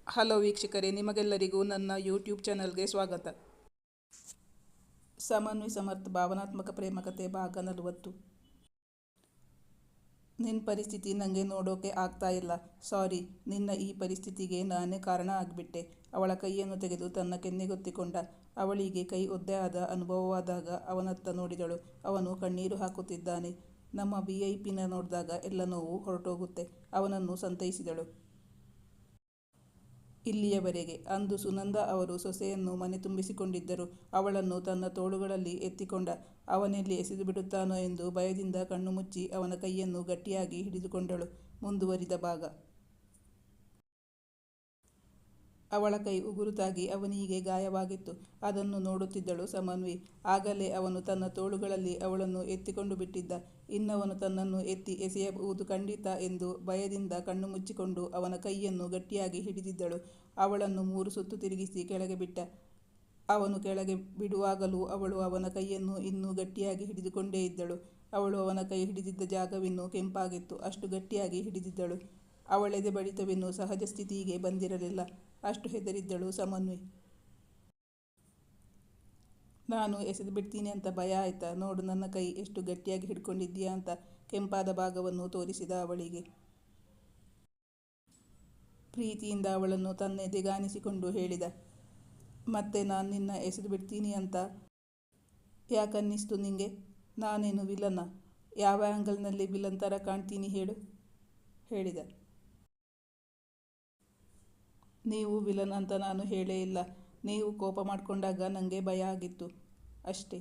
Hello ವೀಕ್ಷಕರೇ, ನಿಮಗೆಲ್ಲರಿಗೂ ನನ್ನ ಯೂಟ್ಯೂಬ್ ಚಾನಲ್ಗೆ ಸ್ವಾಗತ. ಸಮನ್ವಿ ಸಮರ್ಥ ಭಾವನಾತ್ಮಕ ಪ್ರೇಮ ಕಥೆ ಭಾಗ 40. ನಿನ್ನ ಪರಿಸ್ಥಿತಿ ನನಗೆ ನೋಡೋಕೆ ಆಗ್ತಾ ಇಲ್ಲ. ಸಾರಿ, ನಿನ್ನ ಈ ಪರಿಸ್ಥಿತಿಗೆ ನಾನೇ ಕಾರಣ ಆಗಿಬಿಟ್ಟೆ. ಅವಳ ಕೈಯನ್ನು ತೆಗೆದು ತನ್ನ ಕೆನ್ನೆಗೊತ್ತಿಕೊಂಡ. ಅವಳಿಗೆ ಕೈ ಒದ್ದೆ ಆದ ಅನುಭವವಾದಾಗ ಅವನತ್ತ ನೋಡಿದಳು. ಅವನು ಕಣ್ಣೀರು ಹಾಕುತ್ತಿದ್ದಾನೆ. ನಮ್ಮ VIP ನೋಡಿದಾಗ ಎಲ್ಲ ನೋವು ಹೊರಟೋಗುತ್ತೆ. ಅವನನ್ನು ಸಂತೈಸಿದಳು. ಇಲ್ಲಿಯವರೆಗೆ ಅಂದು ಸುನಂದ ಅವರು ಸೊಸೆಯನ್ನು ಮನೆ ತುಂಬಿಸಿಕೊಂಡಿದ್ದರು. ಅವಳನ್ನು ತನ್ನ ತೋಳುಗಳಲ್ಲಿ ಎತ್ತಿಕೊಂಡ. ಅವನೆಲ್ಲಿ ಎಸೆದು ಬಿಡುತ್ತಾನೋ ಎಂದು ಭಯದಿಂದ ಕಣ್ಣು ಮುಚ್ಚಿ ಅವನ ಕೈಯನ್ನು ಗಟ್ಟಿಯಾಗಿ ಹಿಡಿದುಕೊಂಡಳು. ಮುಂದುವರಿದ ಭಾಗ. ಅವಳ ಕೈ ಉಗುರುತಾಗಿ ಅವನಿಗೆ ಗಾಯವಾಗಿತ್ತು. ಅದನ್ನು ನೋಡುತ್ತಿದ್ದಳು ಸಮನ್ವಿ. ಆಗಲೇ ಅವನು ತನ್ನ ತೋಳುಗಳಲ್ಲಿ ಅವಳನ್ನು ಎತ್ತಿಕೊಂಡು ಬಿಟ್ಟಿದ್ದ. ಇನ್ನವನು ತನ್ನನ್ನು ಎತ್ತಿ ಎಸೆಯಬಹುದು ಖಂಡಿತ ಎಂದು ಭಯದಿಂದ ಕಣ್ಣು ಮುಚ್ಚಿಕೊಂಡು ಅವನ ಕೈಯನ್ನು ಗಟ್ಟಿಯಾಗಿ ಹಿಡಿದಿದ್ದಳು. ಅವಳನ್ನು 3 ಸುತ್ತು ತಿರುಗಿಸಿ ಕೆಳಗೆ ಬಿಟ್ಟ. ಅವನು ಕೆಳಗೆ ಬಿಡುವಾಗಲೂ ಅವಳು ಅವನ ಕೈಯನ್ನು ಇನ್ನೂ ಗಟ್ಟಿಯಾಗಿ ಹಿಡಿದುಕೊಂಡೇ ಇದ್ದಳು. ಅವಳು ಅವನ ಕೈ ಹಿಡಿದಿದ್ದ ಜಾಗವಿನ್ನೂ ಕೆಂಪಾಗಿತ್ತು. ಅಷ್ಟು ಗಟ್ಟಿಯಾಗಿ ಹಿಡಿದಿದ್ದಳು. ಅವಳೆದೆ ಬಡಿತವಿನ್ನೂ ಸಹಜ ಸ್ಥಿತಿಗೆ ಬಂದಿರಲಿಲ್ಲ. ಅಷ್ಟು ಹೆದರಿದ್ದಳು ಸಮನ್ವಿ. ನಾನು ಎಸೆದು ಬಿಡ್ತೀನಿ ಅಂತ ಭಯ ಆಯ್ತಾ? ನೋಡು ನನ್ನ ಕೈ ಎಷ್ಟು ಗಟ್ಟಿಯಾಗಿ ಹಿಡ್ಕೊಂಡಿದ್ದೀಯಾ ಅಂತ ಕೆಂಪಾದ ಭಾಗವನ್ನು ತೋರಿಸಿದ ಅವಳಿಗೆ. ಪ್ರೀತಿಯಿಂದ ಅವಳನ್ನು ತನ್ನೆದೆಗಾನಿಸಿಕೊಂಡು ಹೇಳಿದ. ಮತ್ತೆ ನಾನು ನಿನ್ನ ಎಸೆದು ಬಿಡ್ತೀನಿ ಅಂತ ಯಾಕನ್ನಿಸ್ತು ನಿಂಗೆ? ನಾನೇನು ವಿಲನ್ನ? ಯಾವ ಆ್ಯಂಗಲ್ನಲ್ಲಿ ವಿಲನ್ ಥರ ಕಾಣ್ತೀನಿ ಹೇಳು? ಹೇಳಿದ. ನೀವು ವಿಲನ್ ಅಂತ ನಾನು ಹೇಳೇ ಇಲ್ಲ. ನೀವು ಕೋಪ ಮಾಡಿಕೊಂಡಾಗ ನನಗೆ ಭಯ ಆಗಿತ್ತು ಅಷ್ಟೇ.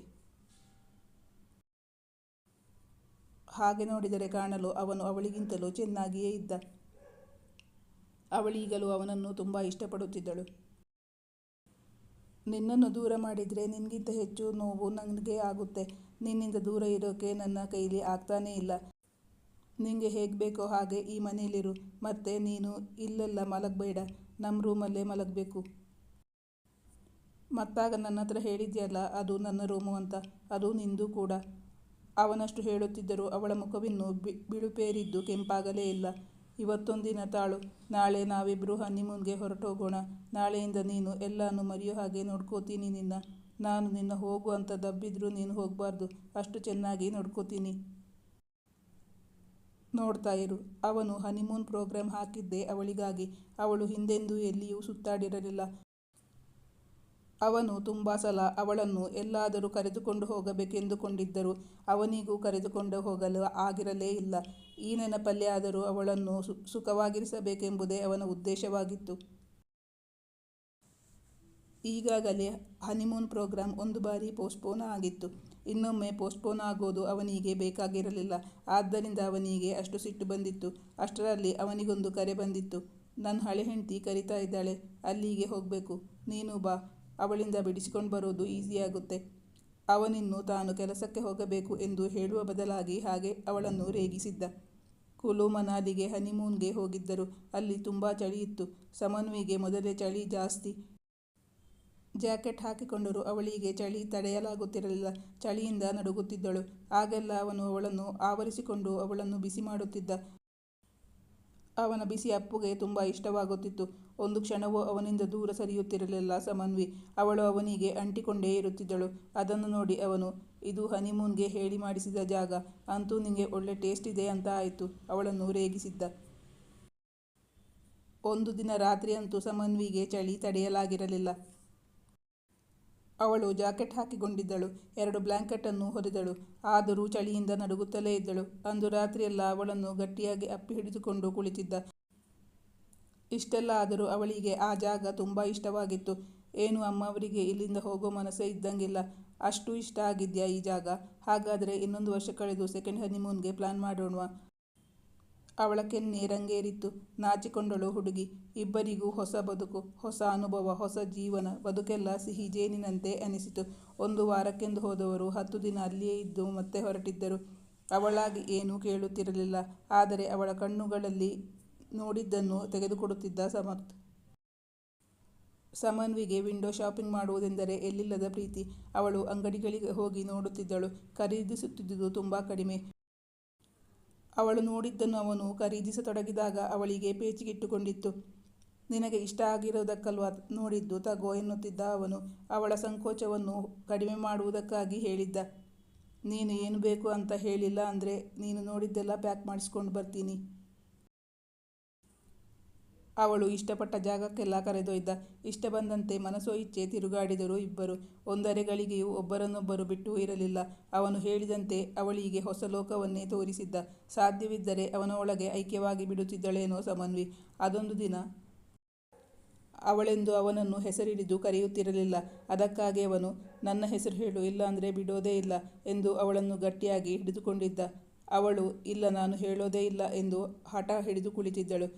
ಹಾಗೆ ನೋಡಿದರೆ ಕಾಣಲು ಅವನು ಅವಳಿಗಿಂತಲೂ ಚೆನ್ನಾಗಿಯೇ ಇದ್ದ. ಅವಳೀಗಲೂ ಅವನನ್ನು ತುಂಬ ಇಷ್ಟಪಡುತ್ತಿದ್ದಳು. ನಿನ್ನನ್ನು ದೂರ ಮಾಡಿದರೆ ನಿನಗಿಂತ ಹೆಚ್ಚು ನೋವು ನನಗೆ ಆಗುತ್ತೆ. ನಿನ್ನಿಂದ ದೂರ ಇರೋಕೆ ನನ್ನ ಕೈಲಿ ಆಗ್ತಾನೇ ಇಲ್ಲ. ನಿಂಗೆ ಹೇಗೆ ಬೇಕೋ ಹಾಗೆ ಈ ಮನೇಲಿರು. ಮತ್ತೆ ನೀನು ಇಲ್ಲೆಲ್ಲ ಮಲಗಬೇಡ, ನಮ್ಮ ರೂಮಲ್ಲೇ ಮಲಗಬೇಕು. ಮತ್ತಾಗ ನನ್ನ ಹತ್ರ ಹೇಳಿದ್ಯಲ್ಲ ಅದು ನನ್ನ ರೂಮು ಅಂತ, ಅದು ನಿಂದು ಕೂಡ. ಅವನಷ್ಟು ಹೇಳುತ್ತಿದ್ದರೂ ಅವಳ ಮುಖವಿನ್ನೂ ಬಿಳುಪೇರಿದ್ದು ಕೆಂಪಾಗಲೇ ಇಲ್ಲ. ಇವತ್ತೊಂದಿನ ತಾಳು. ನಾಳೆ ನಾವಿಬ್ಬರು ಹನಿಮೂನ್ಗೆ ಹೊರಟೋಗೋಣ. ನಾಳೆಯಿಂದ ನೀನು ಎಲ್ಲಾನು ಮರೆಯೋ ಹಾಗೆ ನೋಡ್ಕೋತೀನಿ ನಿನ್ನ. ನಾನು ನಿನ್ನ ಹೋಗು ಅಂತ ದಬ್ಬಿದ್ರೂ ನೀನು ಹೋಗಬಾರ್ದು. ಅಷ್ಟು ಚೆನ್ನಾಗಿ ನೋಡ್ಕೋತೀನಿ. ನೋಡ್ತಾ ಇರು. ಅವನು ಹನಿಮೂನ್ ಪ್ರೋಗ್ರಾಮ್ ಹಾಕಿದ್ದೇ ಅವಳಿಗಾಗಿ. ಅವಳು ಹಿಂದೆಂದೂ ಎಲ್ಲಿಯೂ ಸುತ್ತಾಡಿರಲಿಲ್ಲ. ಅವನು ತುಂಬ ಸಲ ಅವಳನ್ನು ಎಲ್ಲಾದರೂ ಕರೆದುಕೊಂಡು ಹೋಗಬೇಕೆಂದುಕೊಂಡಿದ್ದರೂ ಅವನಿಗೂ ಕರೆದುಕೊಂಡು ಹೋಗಲು ಆಗಿರಲೇ ಇಲ್ಲ. ಈ ನೆನಪಲ್ಲಿ ಆದರೂ ಅವಳನ್ನು ಸುಖವಾಗಿರಿಸಬೇಕೆಂಬುದೇ ಅವನ ಉದ್ದೇಶವಾಗಿತ್ತು. ಈಗಾಗಲೇ ಹನಿಮೂನ್ ಪ್ರೋಗ್ರಾಮ್ 1 ಬಾರಿ ಪೋಸ್ಟ್ಪೋನ್ ಆಗಿತ್ತು. ಇನ್ನೊಮ್ಮೆ ಪೋಸ್ಟ್ಪೋನ್ ಆಗೋದು ಅವನಿಗೆ ಬೇಕಾಗಿರಲಿಲ್ಲ. ಆದ್ದರಿಂದ ಅವನಿಗೆ ಅಷ್ಟು ಸಿಟ್ಟು ಬಂದಿತ್ತು. ಅಷ್ಟರಲ್ಲಿ ಅವನಿಗೊಂದು ಕರೆ ಬಂದಿತ್ತು. ನನ್ನ ಹಳೆ ಹೆಂಡತಿ ಕರೀತಾ ಇದ್ದಾಳೆ, ಅಲ್ಲಿಗೆ ಹೋಗಬೇಕು. ನೀನು ಬಾ. ಅವಳಿಂದ ಬಿಡಿಸಿಕೊಂಡು ಬರೋದು ಈಸಿಯಾಗುತ್ತೆ. ಅವನಿನ್ನು ತಾನು ಕೆಲಸಕ್ಕೆ ಹೋಗಬೇಕು ಎಂದು ಹೇಳುವ ಬದಲಾಗಿ ಹಾಗೆ ಅವಳನ್ನು ರೇಗಿಸಿದ್ದ. ಕುಲು ಮನಾಲಿಗೆ ಹನಿಮೂನ್ಗೆ ಹೋಗಿದ್ದರು. ಅಲ್ಲಿ ತುಂಬ ಚಳಿ ಇತ್ತು. ಸಮನ್ವಿಗೆ ಮೊದಲೇ ಚಳಿ ಜಾಸ್ತಿ. ಜಾಕೆಟ್ ಹಾಕಿಕೊಂಡರೂ ಅವಳಿಗೆ ಚಳಿ ತಡೆಯಲಾಗುತ್ತಿರಲಿಲ್ಲ. ಚಳಿಯಿಂದ ನಡುಗುತ್ತಿದ್ದಳು. ಆಗೆಲ್ಲ ಅವನು ಅವಳನ್ನು ಆವರಿಸಿಕೊಂಡು ಅವಳನ್ನು ಬಿಸಿ ಮಾಡುತ್ತಿದ್ದ. ಅವನ ಬಿಸಿ ಅಪ್ಪುಗೆ ತುಂಬ ಇಷ್ಟವಾಗುತ್ತಿತ್ತು. ಒಂದು ಕ್ಷಣವೂ ಅವನಿಂದ ದೂರ ಸರಿಯುತ್ತಿರಲಿಲ್ಲ ಸಮನ್ವಿ. ಅವಳು ಅವನಿಗೆ ಅಂಟಿಕೊಂಡೇ ಇರುತ್ತಿದ್ದಳು. ಅದನ್ನು ನೋಡಿ ಅವನು, ಇದು ಹನಿಮೂನ್ಗೆ ಹೇಳಿ ಮಾಡಿಸಿದ ಜಾಗ. ಅಂತೂ ನಿಂಗೆ ಒಳ್ಳೆ ಟೇಸ್ಟ್ ಇದೆ ಅಂತ ಆಯಿತು. ಅವಳನ್ನು ರೇಗಿಸಿದ್ದ. ಒಂದು ದಿನ ರಾತ್ರಿ ಅಂತೂ ಸಮನ್ವಿಗೆ ಚಳಿ ತಡೆಯಲಾಗಿರಲಿಲ್ಲ. ಅವಳು ಜಾಕೆಟ್ ಹಾಕಿಕೊಂಡಿದ್ದಳು. 2 ಬ್ಲ್ಯಾಂಕೆಟನ್ನು ಹೊದೆದಳು. ಆದರೂ ಚಳಿಯಿಂದ ನಡುಗುತ್ತಲೇ ಇದ್ದಳು. ಅಂದು ರಾತ್ರಿಯೆಲ್ಲ ಅವಳನ್ನು ಗಟ್ಟಿಯಾಗಿ ಅಪ್ಪಿ ಹಿಡಿದುಕೊಂಡು ಕುಳಿತಿದ್ದ. ಇಷ್ಟೆಲ್ಲ ಆದರೂ ಅವಳಿಗೆ ಆ ಜಾಗ ತುಂಬ ಇಷ್ಟವಾಗಿತ್ತು. ಏನು ಅಮ್ಮವರಿಗೆ ಇಲ್ಲಿಂದ ಹೋಗೋ ಮನಸ್ಸೇ ಇದ್ದಂಗಿಲ್ಲ. ಅಷ್ಟು ಇಷ್ಟ ಆಗಿದ್ಯಾ ಈ ಜಾಗ? ಹಾಗಾದರೆ ಇನ್ನೊಂದು ವರ್ಷ ಕಳೆದು ಸೆಕೆಂಡ್ ಹನಿಮೂನ್ಗೆ ಪ್ಲಾನ್ ಮಾಡೋಣವಾ? ಅವಳ ಕೆನ್ನೆ ರಂಗೇರಿತ್ತು. ನಾಚಿಕೊಂಡಳು ಹುಡುಗಿ. ಇಬ್ಬರಿಗೂ ಹೊಸ ಬದುಕು, ಹೊಸ ಅನುಭವ, ಹೊಸ ಜೀವನ. ಬದುಕೆಲ್ಲ ಸಿಹಿ ಜೇನಿನಂತೆ ಅನಿಸಿತು. 1 ವಾರಕ್ಕೆಂದು ಹೋದವರು 10 ದಿನ ಅಲ್ಲಿಯೇ ಇದ್ದು ಮತ್ತೆ ಹೊರಟಿದ್ದರು. ಅವಳಾಗಿ ಏನೂ ಕೇಳುತ್ತಿರಲಿಲ್ಲ. ಆದರೆ ಅವಳ ಕಣ್ಣುಗಳಲ್ಲಿ ನೋಡಿದ್ದನ್ನು ತೆಗೆದುಕೊಡುತ್ತಿದ್ದ ಸಮರ್ಥ್. ಸಮನ್ವಿಗೆ ವಿಂಡೋ ಶಾಪಿಂಗ್ ಮಾಡುವುದೆಂದರೆ ಎಲ್ಲಿಲ್ಲದ ಪ್ರೀತಿ. ಅವಳು ಅಂಗಡಿಗಳಿಗೆ ಹೋಗಿ ನೋಡುತ್ತಿದ್ದಳು. ಖರೀದಿಸುತ್ತಿದ್ದುದು ತುಂಬ ಕಡಿಮೆ. ಅವಳು ನೋಡಿದ್ದನ್ನು ಅವನು ಖರೀದಿಸತೊಡಗಿದಾಗ ಅವಳಿಗೆ ಪೇಚಿಗಿಟ್ಟುಕೊಂಡಿತ್ತು. ನಿನಗೆ ಇಷ್ಟ ಆಗಿರೋದಕ್ಕಲ್ವಾ ನೋಡಿದ್ದು, ತಗೋ ಎನ್ನುತ್ತಿದ್ದ ಅವನು. ಅವಳ ಸಂಕೋಚವನ್ನು ಕಡಿಮೆ ಮಾಡುವುದಕ್ಕಾಗಿ ಹೇಳಿದ್ದ. ನೀನು ಏನು ಬೇಕು ಅಂತ ಹೇಳಿಲ್ಲ ಅಂದರೆ ನೀನು ನೋಡಿದ್ದೆಲ್ಲ ಪ್ಯಾಕ್ ಮಾಡಿಸ್ಕೊಂಡು ಬರ್ತೀನಿ. ಅವಳು ಇಷ್ಟಪಟ್ಟ ಜಾಗಕ್ಕೆಲ್ಲ ಕರೆದೊಯ್ದ. ಇಷ್ಟ ಬಂದಂತೆ ಮನಸೋ ಇಚ್ಛೆ ತಿರುಗಾಡಿದರು ಇಬ್ಬರು. ಒಂದರೆ ಗಳಿಗೆಯೂ ಒಬ್ಬರನ್ನೊಬ್ಬರು ಬಿಟ್ಟು ಇರಲಿಲ್ಲ. ಅವನು ಹೇಳಿದಂತೆ ಅವಳಿಗೆ ಹೊಸ ಲೋಕವನ್ನೇ ತೋರಿಸಿದ್ದ. ಸಾಧ್ಯವಿದ್ದರೆ ಅವನ ಒಳಗೆ ಐಕ್ಯವಾಗಿ ಬಿಡುತ್ತಿದ್ದಳೇನೋ ಸಮನ್ವಿ. ಅದೊಂದು ದಿನ ಅವಳೆಂದು ಅವನನ್ನು ಹೆಸರಿಡಿದು ಕರೆಯುತ್ತಿರಲಿಲ್ಲ. ಅದಕ್ಕಾಗಿ ಅವನು, ನನ್ನ ಹೆಸರು ಹೇಳು, ಇಲ್ಲಾಂದರೆ ಬಿಡೋದೇ ಇಲ್ಲ ಎಂದು ಅವಳನ್ನು ಗಟ್ಟಿಯಾಗಿ ಹಿಡಿದುಕೊಂಡಿದ್ದ. ಅವಳು, ಇಲ್ಲ, ನಾನು ಹೇಳೋದೇ ಇಲ್ಲ ಎಂದು ಹಠ ಹಿಡಿದು ಕುಳಿತಿದ್ದಳು.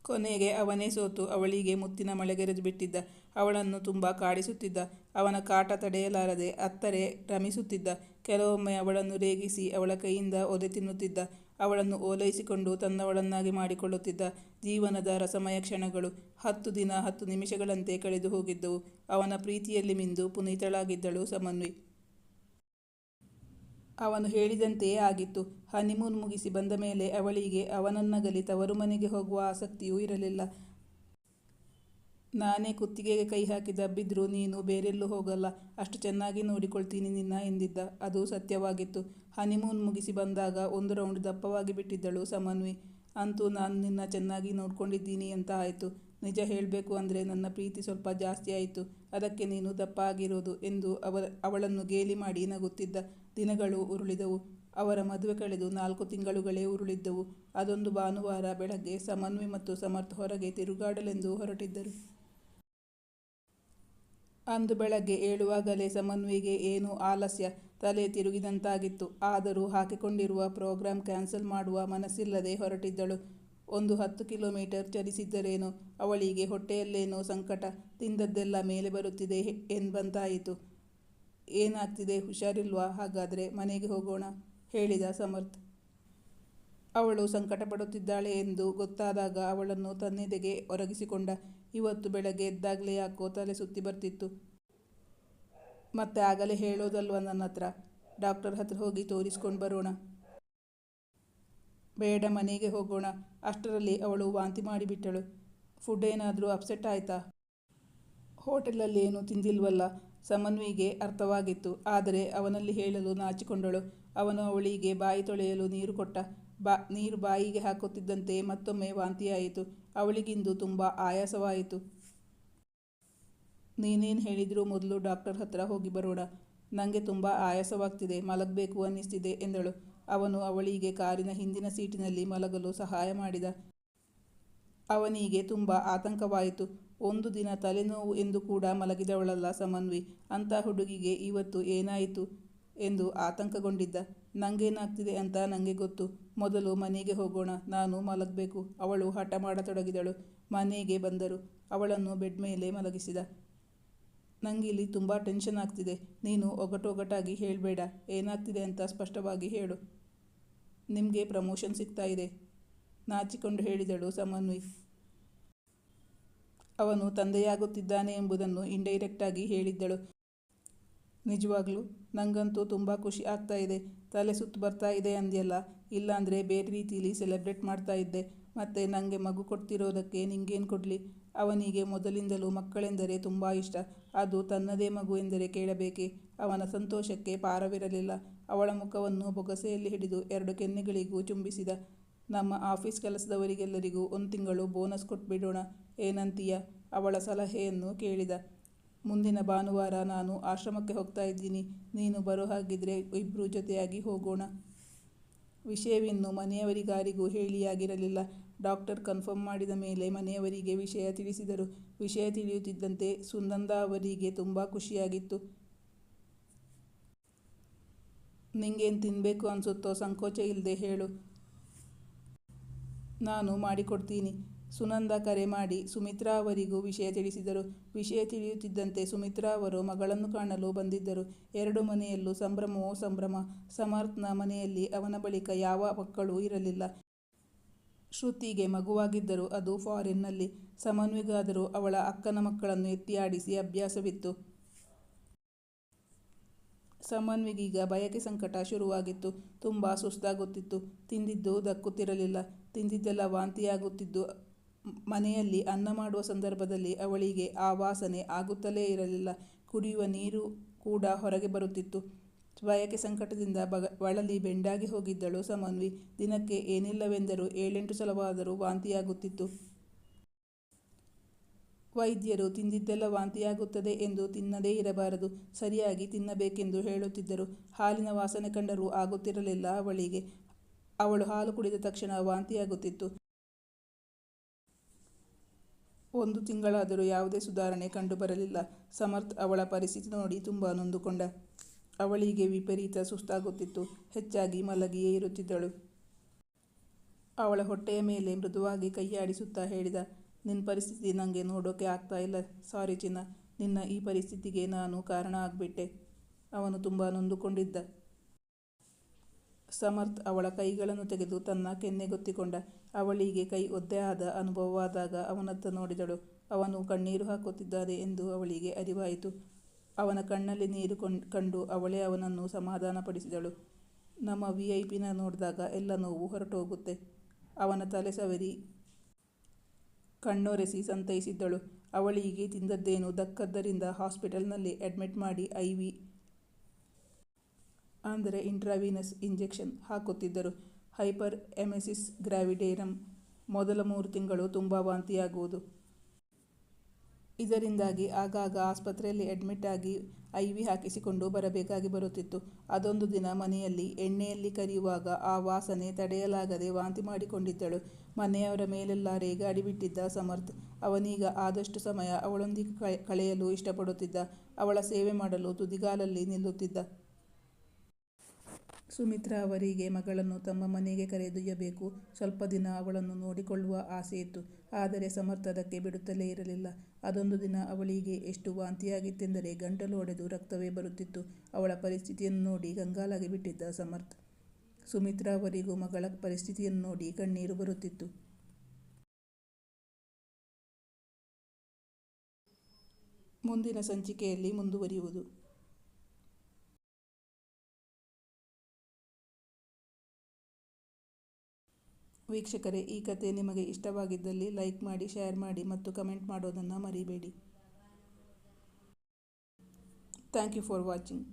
ಕೊನೆಗೆ ಅವನೇ ಸೋತು ಅವಳಿಗೆ ಮುತ್ತಿನ ಮಳೆಗೆರೆದು ಬಿಟ್ಟಿದ್ದ. ಅವಳನ್ನು ತುಂಬ ಕಾಡಿಸುತ್ತಿದ್ದ. ಅವನ ಕಾಟ ತಡೆಯಲಾರದೆ ಅತ್ತರೆ ರಮಿಸುತ್ತಿದ್ದ. ಕೆಲವೊಮ್ಮೆ ಅವಳನ್ನು ರೇಗಿಸಿ ಅವಳ ಕೈಯಿಂದ ಒದೆ ತಿನ್ನುತ್ತಿದ್ದ. ಅವಳನ್ನು ಓಲೈಸಿಕೊಂಡು ತನ್ನವಳನ್ನಾಗಿ ಮಾಡಿಕೊಳ್ಳುತ್ತಿದ್ದ. ಜೀವನದ ರಸಮಯ ಕ್ಷಣಗಳು 10 ದಿನ 10 ನಿಮಿಷಗಳಂತೆ ಕಳೆದು ಹೋಗಿದ್ದವು. ಅವನ ಪ್ರೀತಿಯಲ್ಲಿ ಮಿಂದು ಪುನೀತಳಾಗಿದ್ದಳು ಸಮನ್ವಿ. ಅವನು ಹೇಳಿದಂತೆಯೇ ಆಗಿತ್ತು. ಹನಿಮೂನ್ ಮುಗಿಸಿ ಬಂದ ಮೇಲೆ ಅವಳಿಗೆ ಅವನನ್ನಗಲಿ ತವರು ಮನೆಗೆ ಹೋಗುವ ಆಸಕ್ತಿಯೂ ಇರಲಿಲ್ಲ. ನಾನೇ ಕುತ್ತಿಗೆಗೆ ಕೈ ಹಾಕಿ ದಬ್ಬಿದ್ರೂ ನೀನು ಬೇರೆಲ್ಲೂ ಹೋಗಲ್ಲ, ಅಷ್ಟು ಚೆನ್ನಾಗಿ ನೋಡಿಕೊಳ್ತೀನಿ ನಿನ್ನ ಎಂದಿದ್ದ. ಅದು ಸತ್ಯವಾಗಿತ್ತು. ಹನಿಮೂನ್ ಮುಗಿಸಿ ಬಂದಾಗ 1 ರೌಂಡ್ ದಪ್ಪವಾಗಿ ಬಿಟ್ಟಿದ್ದಳು ಸಮನ್ವಿ. ಅಂತೂ ನಾನು ನಿನ್ನ ಚೆನ್ನಾಗಿ ನೋಡ್ಕೊಂಡಿದ್ದೀನಿ ಅಂತ ಆಯಿತು. ನಿಜ ಹೇಳಬೇಕು ಅಂದರೆ ನನ್ನ ಪ್ರೀತಿ ಸ್ವಲ್ಪ ಜಾಸ್ತಿ ಆಯಿತು, ಅದಕ್ಕೆ ನೀನು ದಪ್ಪ ಆಗಿರೋದು ಎಂದು ಅವಳನ್ನು ಗೇಲಿ ಮಾಡಿ ನಗುತ್ತಿದ್ದ. ದಿನಗಳು ಉರುಳಿದವು. ಅವರ ಮದುವೆ ಕಳೆದು 4 ತಿಂಗಳುಗಳೇ ಉರುಳಿದ್ದವು. ಅದೊಂದು ಭಾನುವಾರ ಬೆಳಗ್ಗೆ ಸಮನ್ವಿ ಮತ್ತು ಸಮರ್ಥ್ ಹೊರಗೆ ತಿರುಗಾಡಲೆಂದು ಹೊರಟಿದ್ದರು. ಅಂದು ಬೆಳಗ್ಗೆ ಏಳುವಾಗಲೇ ಸಮನ್ವಿಗೆ ಏನೋ ಆಲಸ್ಯ, ತಲೆ ತಿರುಗಿದಂತಾಗಿತ್ತು. ಆದರೂ ಹಾಕಿಕೊಂಡಿರುವ ಪ್ರೋಗ್ರಾಂ ಕ್ಯಾನ್ಸಲ್ ಮಾಡುವ ಮನಸ್ಸಿಲ್ಲದೆ ಹೊರಟಿದ್ದಳು. ಒಂದು 10 ಕಿಲೋಮೀಟರ್ ಚಲಿಸಿದ್ದರೇನೋ ಅವಳಿಗೆ ಹೊಟ್ಟೆಯಲ್ಲೇನೋ ಸಂಕಟ. ತಿಂದದ್ದೆಲ್ಲ ಮೇಲೆ ಬರುತ್ತಿದೆ ಎಂಬಂತಾಯಿತು. ಏನಾಗ್ತಿದೆ, ಹುಷಾರಿಲ್ವಾ? ಹಾಗಾದರೆ ಮನೆಗೆ ಹೋಗೋಣ ಹೇಳಿದ ಸಮರ್ಥ್. ಅವಳು ಸಂಕಟಪಡುತ್ತಿದ್ದಾಳೆ ಎಂದು ಗೊತ್ತಾದಾಗ ಅವಳನ್ನು ತನ್ನೆದೆಗೆ ಒರಗಿಸಿಕೊಂಡ. ಇವತ್ತು ಬೆಳಗ್ಗೆ ಎದ್ದಾಗಲೇ ಯಾಕೋ ತಲೆ ಸುತ್ತಿ ಬರ್ತಿತ್ತು. ಮತ್ತೆ ಆಗಲೇ ಹೇಳೋದಲ್ವ ನನ್ನ ಹತ್ರ, ಡಾಕ್ಟರ್ ಹತ್ರ ಹೋಗಿ ತೋರಿಸ್ಕೊಂಡು ಬರೋಣ. ಬೇಡ, ಮನೆಗೆ ಹೋಗೋಣ. ಅಷ್ಟರಲ್ಲಿ ಅವಳು ವಾಂತಿ ಮಾಡಿಬಿಟ್ಟಳು. ಫುಡ್ ಏನಾದರೂ ಅಪ್ಸೆಟ್ ಆಯಿತಾ? ಹೋಟೆಲಲ್ಲಿ ಏನೂ ತಿಂದಿಲ್ವಲ್ಲ? ಸಮನ್ವಿಗೆ ಅರ್ಥವಾಗಿತ್ತು. ಆದರೆ ಅವನಲ್ಲಿ ಹೇಳಲು ನಾಚಿಕೊಂಡಳು. ಅವನು ಅವಳಿಗೆ ಬಾಯಿ ತೊಳೆಯಲು ನೀರು ಕೊಟ್ಟ. ನೀರು ಬಾಯಿಗೆ ಹಾಕುತ್ತಿದ್ದಂತೆ ಮತ್ತೊಮ್ಮೆ ವಾಂತಿಯಾಯಿತು. ಅವಳಿಗಿಂದು ತುಂಬ ಆಯಾಸವಾಯಿತು. ನೀನೇನು ಹೇಳಿದರೂ ಮೊದಲು ಡಾಕ್ಟರ್ ಹತ್ರ ಹೋಗಿ ಬರೋಣ. ನನಗೆ ತುಂಬ ಆಯಾಸವಾಗ್ತಿದೆ, ಮಲಗಬೇಕು ಅನ್ನಿಸ್ತಿದೆ ಎಂದಳು. ಅವನು ಅವಳಿಗೆ ಕಾರಿನ ಹಿಂದಿನ ಸೀಟಿನಲ್ಲಿ ಮಲಗಲು ಸಹಾಯ ಮಾಡಿದ. ಅವನಿಗೆ ತುಂಬ ಆತಂಕವಾಯಿತು. ಒಂದು ದಿನ ತಲೆನೋವು ಎಂದು ಕೂಡ ಮಲಗಿದವಳಲ್ಲ ಸಮನ್ವಿ. ಅಂಥ ಹುಡುಗಿಗೆ ಇವತ್ತು ಏನಾಯಿತು ಎಂದು ಆತಂಕಗೊಂಡಿದ್ದ. ನಂಗೇನಾಗ್ತಿದೆ ಅಂತ ನನಗೆ ಗೊತ್ತು. ಮೊದಲು ಮನೆಗೆ ಹೋಗೋಣ, ನಾನು ಮಲಗಬೇಕು. ಅವಳು ಹಠ ಮಾಡತೊಡಗಿದಳು. ಮನೆಗೆ ಬಂದರು. ಅವಳನ್ನು ಬೆಡ್ ಮೇಲೆ ಮಲಗಿಸಿದ. ನಂಗಿಲ್ಲಿ ತುಂಬ ಟೆನ್ಷನ್ ಆಗ್ತಿದೆ. ನೀನು ಒಗಟೊಗಟಾಗಿ ಹೇಳಬೇಡ. ಏನಾಗ್ತಿದೆ ಅಂತ ಸ್ಪಷ್ಟವಾಗಿ ಹೇಳು. ನಿಮಗೆ ಪ್ರಮೋಷನ್ ಸಿಗ್ತಾ ಇದೆ, ನಾಚಿಕೊಂಡು ಹೇಳಿದಳು ಸಮನ್ವಿ. ಅವನು ತಂದೆಯಾಗುತ್ತಿದ್ದಾನೆ ಎಂಬುದನ್ನು ಇಂಡೈರೆಕ್ಟಾಗಿ ಹೇಳಿದ್ದಳು. ನಿಜವಾಗ್ಲೂ ನಂಗಂತೂ ತುಂಬ ಖುಷಿ ಆಗ್ತಾ ಇದೆ. ತಲೆ ಸುತ್ತು ಬರ್ತಾ ಇದೆ ಅಂದ್ಯಲ್ಲ, ಇಲ್ಲಾಂದರೆ ಬೇರೆ ರೀತಿಲಿ ಸೆಲೆಬ್ರೇಟ್ ಮಾಡ್ತಾ ಇದ್ದೆ. ಮತ್ತು ನನಗೆ ಮಗು ಕೊಡ್ತಿರೋದಕ್ಕೆ ನಿಂಗೇನು ಕೊಡಲಿ? ಅವನಿಗೆ ಮೊದಲಿಂದಲೂ ಮಕ್ಕಳೆಂದರೆ ತುಂಬ ಇಷ್ಟ. ಅದು ತನ್ನದೇ ಮಗು ಎಂದರೆ ಕೇಳಬೇಕೆ? ಅವನ ಸಂತೋಷಕ್ಕೆ ಪಾರವಿರಲಿಲ್ಲ. ಅವಳ ಮುಖವನ್ನು ಬೊಗಸೆಯಲ್ಲಿ ಹಿಡಿದು 2 ಕೆನ್ನೆಗಳಿಗೂ ಚುಂಬಿಸಿದ. ನಮ್ಮ ಆಫೀಸ್ ಕೆಲಸದವರಿಗೆಲ್ಲರಿಗೂ 1 ತಿಂಗಳು ಬೋನಸ್ ಕೊಟ್ಬಿಡೋಣ, ಏನಂತೀಯ? ಅವಳ ಸಲಹೆಯನ್ನು ಕೇಳಿದ. ಮುಂದಿನ ಭಾನುವಾರ ನಾನು ಆಶ್ರಮಕ್ಕೆ ಹೋಗ್ತಾ ಇದ್ದೀನಿ. ನೀನು ಬರೋ ಹಾಗಿದ್ರೆ ಇಬ್ಬರೂ ಜೊತೆಯಾಗಿ ಹೋಗೋಣ. ವಿಷಯವಿನ್ನು ಮನೆಯವರಿಗಾರಿಗೂ ಹೇಳಿಯಾಗಿರಲಿಲ್ಲ. ಡಾಕ್ಟರ್ ಕನ್ಫರ್ಮ್ ಮಾಡಿದ ಮೇಲೆ ಮನೆಯವರಿಗೆ ವಿಷಯ ತಿಳಿಸಿದರು. ವಿಷಯ ತಿಳಿಯುತ್ತಿದ್ದಂತೆ ಸುನಂದಾ ಅವರಿಗೆ ತುಂಬ ಖುಷಿಯಾಗಿತ್ತು. ನಿಂಗೇನು ತಿನ್ನಬೇಕು ಅನಿಸುತ್ತೋ ಸಂಕೋಚ ಇಲ್ಲದೆ ಹೇಳು, ನಾನು ಮಾಡಿಕೊಡ್ತೀನಿ. ಸುನಂದಾ ಕರೆ ಮಾಡಿ ಸುಮಿತ್ರಾ ಅವರಿಗೂ ವಿಷಯ ತಿಳಿಸಿದರು. ವಿಷಯ ತಿಳಿಯುತ್ತಿದ್ದಂತೆ ಸುಮಿತ್ರಾ ಅವರು ಮಗಳನ್ನು ಕಾಣಲು ಬಂದಿದ್ದರು. 2 ಮನೆಯಲ್ಲೂ ಸಂಭ್ರಮವೋ ಸಂಭ್ರಮ. ಸಮರ್ಥ್ನ ಮನೆಯಲ್ಲಿ ಅವನ ಬಳಿಕ ಯಾವ ಮಕ್ಕಳೂ ಇರಲಿಲ್ಲ. ಶ್ರುತಿಗೆ ಮಗುವಾಗಿದ್ದರೂ ಅದು ಫಾರಿನ್ನಲ್ಲಿ. ಸಮನ್ವಿಗಾದರೂ ಅವಳ ಅಕ್ಕನ ಮಕ್ಕಳನ್ನು ಎತ್ತಿ ಆಡಿಸಿ ಅಭ್ಯಾಸವಿತ್ತು. ಸಮನ್ವಿಗೀಗ ಬಯಕೆ ಸಂಕಟ ಶುರುವಾಗಿತ್ತು. ತುಂಬ ಸುಸ್ತಾಗುತ್ತಿತ್ತು. ತಿಂದಿದ್ದು ದಕ್ಕುತ್ತಿರಲಿಲ್ಲ. ತಿಂದಿದ್ದೆಲ್ಲ ವಾಂತಿಯಾಗುತ್ತಿದ್ದು. ಮನೆಯಲ್ಲಿ ಅನ್ನ ಮಾಡುವ ಸಂದರ್ಭದಲ್ಲಿ ಅವಳಿಗೆ ಆ ವಾಸನೆ ಆಗುತ್ತಲೇ ಇರಲಿಲ್ಲ. ಕುಡಿಯುವ ನೀರು ಕೂಡ ಹೊರಗೆ ಬರುತ್ತಿತ್ತು. ಬಯಕೆ ಸಂಕಟದಿಂದ ಬಳಲಿ ಬೆಂಡಾಗಿ ಹೋಗಿದ್ದಳು ಸಮನ್ವಿ. ದಿನಕ್ಕೆ ಏನಿಲ್ಲವೆಂದರೂ 7-8 ಸಲವಾದರೂ ವಾಂತಿಯಾಗುತ್ತಿತ್ತು. ವೈದ್ಯರು ತಿಂದಿದ್ದೆಲ್ಲ ವಾಂತಿಯಾಗುತ್ತದೆ ಎಂದು ತಿನ್ನದೇ ಇರಬಾರದು, ಸರಿಯಾಗಿ ತಿನ್ನಬೇಕೆಂದು ಹೇಳುತ್ತಿದ್ದರು. ಹಾಲಿನ ವಾಸನೆ ಕಂಡರೂ ಆಗುತ್ತಿರಲಿಲ್ಲ ಅವಳಿಗೆ. ಅವಳು ಹಾಲು ಕುಡಿದ ತಕ್ಷಣ ವಾಂತಿಯಾಗುತ್ತಿತ್ತು. 1 ತಿಂಗಳಾದರೂ ಯಾವುದೇ ಸುಧಾರಣೆ ಕಂಡುಬರಲಿಲ್ಲ. ಸಮರ್ಥ್ ಅವಳ ಪರಿಸ್ಥಿತಿ ನೋಡಿ ತುಂಬ ನೊಂದುಕೊಂಡ. ಅವಳಿಗೆ ವಿಪರೀತ ಸುಸ್ತಾಗುತ್ತಿತ್ತು. ಹೆಚ್ಚಾಗಿ ಮಲಗಿಯೇ ಇರುತ್ತಿದ್ದಳು. ಅವಳ ಹೊಟ್ಟೆಯ ಮೇಲೆ ಮೃದುವಾಗಿ ಕೈಯಾಡಿಸುತ್ತಾ ಹೇಳಿದ, ನಿನ್ನ ಪರಿಸ್ಥಿತಿ ನನಗೆ ನೋಡೋಕೆ ಆಗ್ತಾ ಇಲ್ಲ. ಸಾರಿ ಚಿನ್ನ, ನಿನ್ನ ಈ ಪರಿಸ್ಥಿತಿಗೆ ನಾನು ಕಾರಣ ಆಗ್ಬಿಟ್ಟೆ. ಅವನು ತುಂಬ ನೊಂದುಕೊಂಡಿದ್ದ. ಸಮರ್ಥ್ ಅವಳ ಕೈಗಳನ್ನು ತೆಗೆದು ತನ್ನ ಕೆನ್ನೆಗೊತ್ತಿಕೊಂಡ. ಅವಳಿಗೆ ಕೈ ಒದ್ದೆ ಆದ ಅನುಭವವಾದಾಗ ಅವನತ್ತ ನೋಡಿದಳು. ಅವನು ಕಣ್ಣೀರು ಹಾಕುತ್ತಿದ್ದಾನೆ ಎಂದು ಅವಳಿಗೆ ಅರಿವಾಯಿತು. ಅವನ ಕಣ್ಣಲ್ಲಿ ನೀರು ಕಂಡು ಅವಳೇ ಅವನನ್ನು ಸಮಾಧಾನಪಡಿಸಿದಳು. ನಮ್ಮ VIP ನೋಡಿದಾಗ ಎಲ್ಲ ನೋವು ಹೊರಟೋಗುತ್ತೆ. ಅವನ ತಲೆ ಸವರಿ ಕಣ್ಣೊರೆಸಿ ಸಂತೈಸಿದ್ದಳು. ಅವಳಿಗೆ ತಿಂದದ್ದೇನು ದಕ್ಕದ್ದರಿಂದ ಹಾಸ್ಪಿಟಲ್ನಲ್ಲಿ ಅಡ್ಮಿಟ್ ಮಾಡಿ IV ಅಂದರೆ ಇಂಟ್ರಾವೀನಸ್ ಇಂಜೆಕ್ಷನ್ ಹಾಕುತ್ತಿದ್ದರು. ಹೈಪರ್ ಎಮೆಸಿಸ್ ಗ್ರಾವಿಡೇರಮ್. ಮೊದಲ 3 ತಿಂಗಳು ತುಂಬ ವಾಂತಿಯಾಗುವುದು. ಇದರಿಂದಾಗಿ ಆಗಾಗ ಆಸ್ಪತ್ರೆಯಲ್ಲಿ ಅಡ್ಮಿಟ್ ಆಗಿ IV ಹಾಕಿಸಿಕೊಂಡು ಬರಬೇಕಾಗಿ ಬರುತ್ತಿತ್ತು. ಅದೊಂದು ದಿನ ಮನೆಯಲ್ಲಿ ಎಣ್ಣೆಯಲ್ಲಿ ಕರಿಯುವಾಗ ಆ ವಾಸನೆ ತಡೆಯಲಾಗದೆ ವಾಂತಿ ಮಾಡಿಕೊಂಡಿದ್ದಳು. ಮನೆಯವರ ಮೇಲೆಲ್ಲ ರೇಗಾಡಿಬಿಟ್ಟಿದ್ದ ಸಮರ್ಥ್. ಅವನೀಗ ಆದಷ್ಟು ಸಮಯ ಅವಳೊಂದಿಗೆ ಕಳೆಯಲು ಇಷ್ಟಪಡುತ್ತಿದ್ದ. ಅವಳ ಸೇವೆ ಮಾಡಲು ತುದಿಗಾಲಲ್ಲಿ ನಿಲ್ಲುತ್ತಿದ್ದ. ಸುಮಿತ್ರಾ ಅವರಿಗೆ ಮಗಳನ್ನು ತಮ್ಮ ಮನೆಗೆ ಕರೆದೊಯ್ಯಬೇಕು. ಸ್ವಲ್ಪ ದಿನ ಅವಳನ್ನು ನೋಡಿಕೊಳ್ಳುವ ಆಸೆಯಿತ್ತು. ಆದರೆ ಸಮರ್ಥ್ ಅದಕ್ಕೆ ಬಿಡುತ್ತಲೇ ಇರಲಿಲ್ಲ. ಅದೊಂದು ದಿನ ಅವಳಿಗೆ ಎಷ್ಟು ವಾಂತಿಯಾಗಿತ್ತೆಂದರೆ ಗಂಟಲು ಒಡೆದು ರಕ್ತವೇ ಬರುತ್ತಿತ್ತು. ಅವಳ ಪರಿಸ್ಥಿತಿಯನ್ನು ನೋಡಿ ಕಂಗಾಲಾಗಿ ಬಿಟ್ಟಿದ್ದ ಸಮರ್ಥ್. ಸುಮಿತ್ರಾ ಅವರಿಗೂ ಮಗಳ ಪರಿಸ್ಥಿತಿಯನ್ನು ನೋಡಿ ಕಣ್ಣೀರು ಬರುತ್ತಿತ್ತು. ಮುಂದಿನ ಸಂಚಿಕೆಯಲ್ಲಿ ಮುಂದುವರಿಯುವುದು. ವೀಕ್ಷಕರೇ, ಈ ಕಥೆ ನಿಮಗೆ ಇಷ್ಟವಾಗಿದ್ದಲ್ಲಿ ಲೈಕ್ ಮಾಡಿ, ಶೇರ್ ಮಾಡಿ ಮತ್ತು ಕಮೆಂಟ್ ಮಾಡೋದನ್ನು ಮರಿಬೇಡಿ. Thank you for watching.